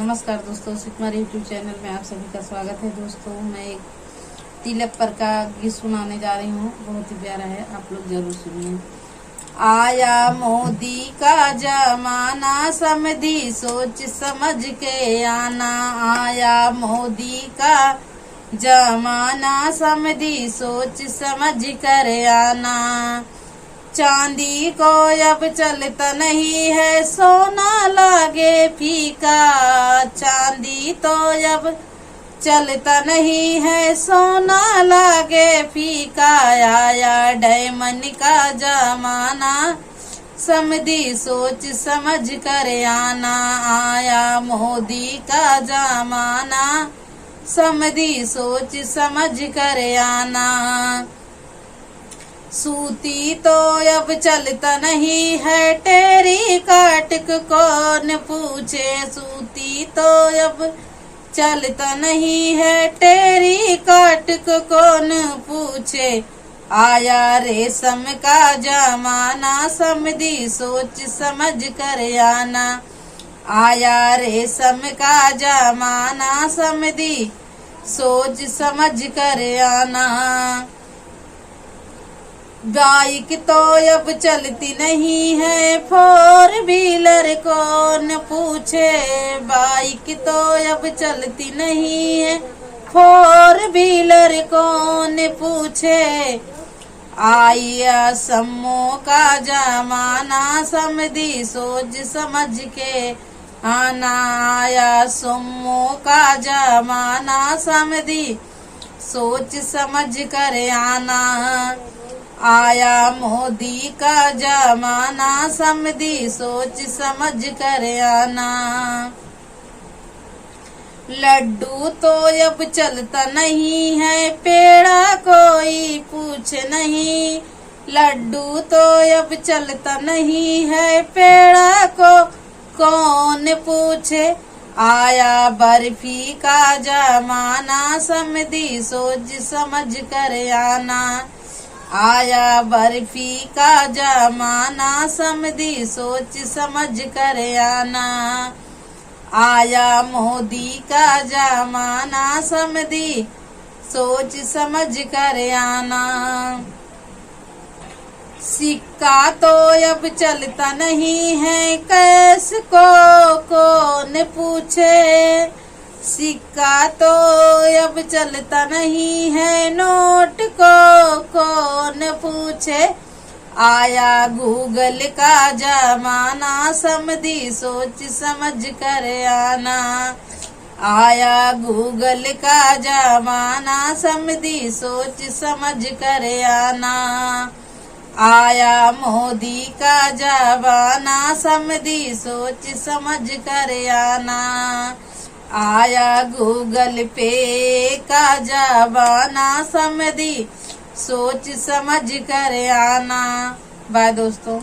नमस्कार दोस्तों, सुकुमार YouTube channel में आप सभी का स्वागत है। दोस्तों, मैं एक तिलक पर का गीत सुनाने जा रही हूँ। बहुत ही प्यारा है, आप लोग जरूर सुनिए। आया मोदी का जमाना, समझी सोच समझ के आना। आया मोदी का जमाना, समझी सोच समझ कर आना। चांदी को अब चलता नहीं है, सोना लागे फीका। चांदी तो अब चलता नहीं है, सोना लागे फीका। आया डायमंड का जमाना, समझी सोच समझ कर आना। आया मोदी का जमाना, समझी सोच समझ कर आना। सूती तो अब चलता नहीं है, टेरी काटक कौन पूछे। सूती तो अब चलता नहीं है, टेरी काटक कौन पूछे। आया रेशम का जमाना, समझी सोच समझ कर आना। आया रेशम का जमाना, समझी सोच समझ कर आना। बाइक तो अब चलती नहीं है, फोर व्हीलर कौन पूछे। बाइक तो अब चलती नहीं है, फोर व्हीलर कौन पूछे। आया सम्मो का जमाना, समझी सोच समझ के आना। आया सम्मो का जमाना, समझी सोच समझ कर आना। आया मोदी का जमाना, समझी सोच समझ कर आना। लड्डू तो अब चलता नहीं है, पेड़ा कोई पूछ नहीं। लड्डू तो अब चलता नहीं है, पेड़ा को कौन पूछे। आया बर्फी का जमाना, समझी सोच समझ कर आना। आया बर्फी का जमाना, समझी सोच समझ कर आना। आया मोदी का जमाना, समझी सोच समझ कर आना। सिक्का तो अब चलता नहीं है, कैश को कौन पूछे। सिक्का तो अब चलता नहीं है, नोट को कौन पूछे। आया गूगल का जमाना, समझी सोच समझ कर आना। आया गूगल का जमाना, समझी सोच समझ कर आना। आया मोदी का जमाना, समझी सोच समझ कर आना। आया गूगल पे का जमाना, समझी सोच समझ कर आना। बाय दोस्तों।